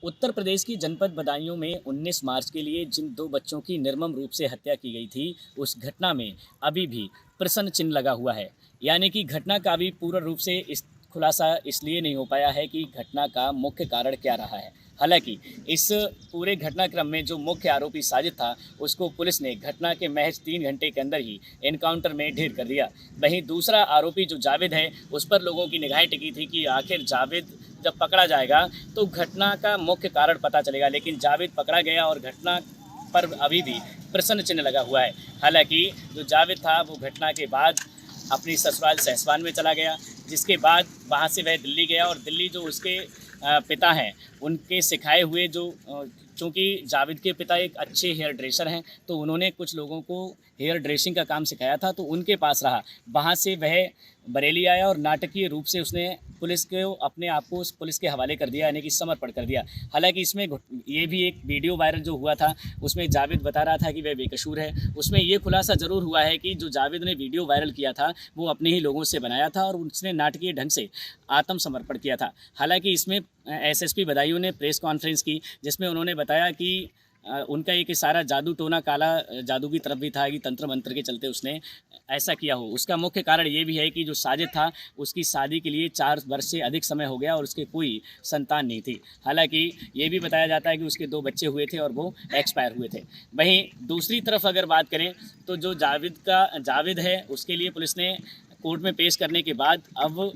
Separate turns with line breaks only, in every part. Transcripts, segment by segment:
उत्तर प्रदेश की जनपद बदायूं में 19 मार्च के लिए जिन दो बच्चों की निर्मम रूप से हत्या की गई थी, उस घटना में अभी भी प्रश्न चिन्ह लगा हुआ है। यानी कि घटना का भी पूर्ण रूप से इस खुलासा इसलिए नहीं हो पाया है कि घटना का मुख्य कारण क्या रहा है। हालांकि इस पूरे घटनाक्रम में जो मुख्य आरोपी साजिद था, उसको पुलिस ने घटना के महज 3 घंटे के अंदर ही एनकाउंटर में ढेर कर दिया। वहीं दूसरा आरोपी जो जावेद है, उस पर लोगों की निगाहें टिकी थी कि आखिर जावेद जब पकड़ा जाएगा तो घटना का मुख्य कारण पता चलेगा। लेकिन जावेद पकड़ा गया और घटना पर अभी भी प्रश्न चिन्ह लगा हुआ है। हालांकि जो जावेद था वो घटना के बाद अपनी ससुराल सहसवान में चला गया, जिसके बाद वहाँ से वह दिल्ली गया और दिल्ली जो उसके पिता हैं, उनके सिखाए हुए चूँकि जावेद के पिता एक अच्छे हेयर ड्रेसर हैं, तो उन्होंने कुछ लोगों को हेयर ड्रेसिंग का काम सिखाया था, तो उनके पास रहा। वहाँ से वह बरेली आया और नाटकीय रूप से उसने पुलिस को अपने आप को उस पुलिस के हवाले कर दिया, यानी कि समर्पण कर दिया। हालांकि इसमें ये भी एक वीडियो वायरल जो हुआ था, उसमें जावेद बता रहा था कि वह बेकसूर है। उसमें ये खुलासा ज़रूर हुआ है कि जो जावेद ने वीडियो वायरल किया था वो अपने ही लोगों से बनाया था और उसने नाटकीय ढंग से आत्मसमर्पण किया था। हालांकि इसमें एसएसपी बदायूं ने प्रेस कॉन्फ्रेंस की, जिसमें उन्होंने बताया कि उनका एक इशारा जादू टोना काला जादू की तरफ भी था कि तंत्र मंत्र के चलते उसने ऐसा किया हो। उसका मुख्य कारण ये भी है कि जो साजिद था, उसकी शादी के लिए 4 वर्ष से अधिक समय हो गया और उसके कोई संतान नहीं थी। हालांकि ये भी बताया जाता है कि उसके 2 बच्चे हुए थे और वो एक्सपायर हुए थे। वहीं दूसरी तरफ अगर बात करें तो जो जावेद है, उसके लिए पुलिस ने कोर्ट में पेश करने के बाद अब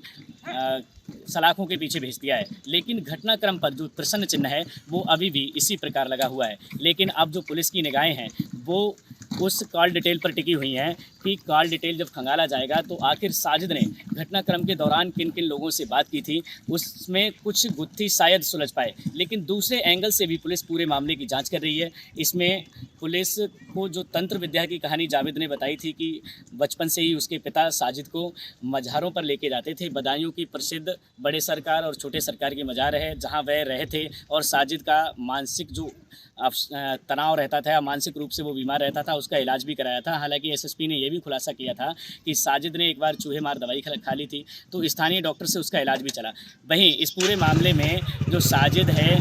सलाखों के पीछे भेज दिया है। लेकिन घटनाक्रम पर जो प्रश्न चिन्ह है वो अभी भी इसी प्रकार लगा हुआ है। लेकिन अब जो पुलिस की निगाहें हैं वो उस कॉल डिटेल पर टिकी हुई हैं कि कॉल डिटेल जब खंगाला जाएगा तो आखिर साजिद ने घटनाक्रम के दौरान किन किन लोगों से बात की थी, उसमें कुछ गुत्थी शायद सुलझ पाए। लेकिन दूसरे एंगल से भी पुलिस पूरे मामले की जांच कर रही है। इसमें पुलिस को जो तंत्र विद्या की कहानी जावेद ने बताई थी कि बचपन से ही उसके पिता साजिद को मज़ारों पर लेके जाते थे। बदायूं की प्रसिद्ध बड़े सरकार और छोटे सरकार की मज़ार है, जहाँ वह रहे थे और साजिद का मानसिक जो तनाव रहता था, मानसिक रूप से वो बीमार रहता था, उसका इलाज भी कराया था। हालांकि एसएसपी ने यह भी खुलासा किया था कि साजिद ने एक बार चूहे मार दवाई खा ली थी, तो स्थानीय डॉक्टर से उसका इलाज भी चला। वहीं इस पूरे मामले में जो साजिद है,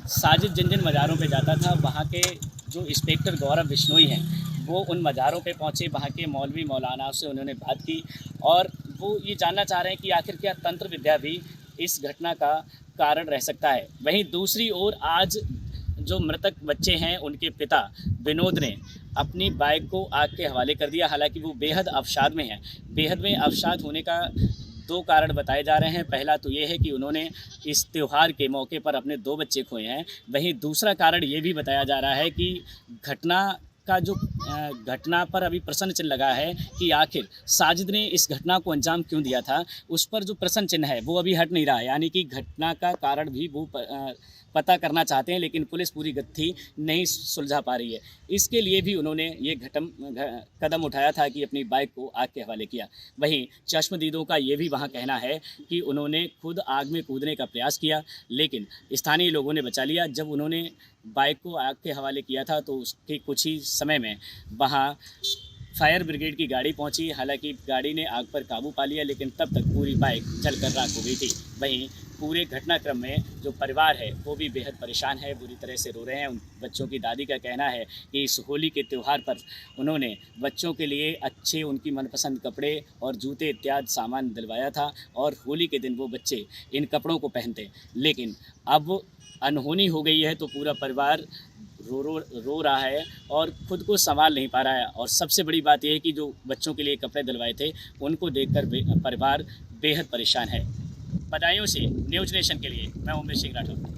साजिद जिन जिन मज़ारों पे जाता था, वहाँ के जो इंस्पेक्टर गौरव बिश्नोई हैं, वो उन मज़ारों पे पहुँचे, वहाँ के मौलवी मौलाना से उन्होंने बात की और वो ये जानना चाह रहे हैं कि आखिर क्या तंत्र विद्या भी इस घटना का कारण रह सकता है। वहीं दूसरी ओर आज जो मृतक बच्चे हैं, उनके पिता विनोद ने अपनी बाइक को आग के हवाले कर दिया। हालांकि वो बेहद अवसाद में है। बेहद में अवसाद होने का 2 कारण बताए जा रहे हैं। पहला तो ये है कि उन्होंने इस त्यौहार के मौके पर अपने 2 बच्चे खोए हैं। वहीं दूसरा कारण ये भी बताया जा रहा है कि घटना पर अभी प्रश्न चिन्ह लगा है कि आखिर साजिद ने इस घटना को अंजाम क्यों दिया था। उस पर जो प्रश्न चिन्ह है वो अभी हट नहीं रहा है। यानी कि घटना का कारण भी वो पता करना चाहते हैं, लेकिन पुलिस पूरी गत्थी नहीं सुलझा पा रही है। इसके लिए भी उन्होंने ये कदम उठाया था कि अपनी बाइक को आग के हवाले किया। वहीं चश्मदीदों का ये भी वहाँ कहना है कि उन्होंने खुद आग में कूदने का प्रयास किया, लेकिन स्थानीय लोगों ने बचा लिया। जब उन्होंने बाइक को आग के हवाले किया था तो उसके कुछ ही समय में वहाँ फायर ब्रिगेड की गाड़ी पहुंची। हालांकि गाड़ी ने आग पर काबू पा लिया, लेकिन तब तक पूरी बाइक जलकर राख हो गई थी। वहीं पूरे घटनाक्रम में जो परिवार है वो भी बेहद परेशान है, बुरी तरह से रो रहे हैं। उन बच्चों की दादी का कहना है कि इस होली के त्यौहार पर उन्होंने बच्चों के लिए अच्छे उनकी मनपसंद कपड़े और जूते इत्यादि सामान दिलवाया था और होली के दिन वो बच्चे इन कपड़ों को पहनते। लेकिन अब अनहोनी हो गई है तो पूरा परिवार रो रहा है और ख़ुद को संभाल नहीं पा रहा है। और सबसे बड़ी बात यह है कि जो बच्चों के लिए कपड़े दिलवाए थे, उनको देखकर परिवार बेहद परेशान है। बदायूं से न्यूज़ नेशन के लिए मैं उमेश सिंह राठौर।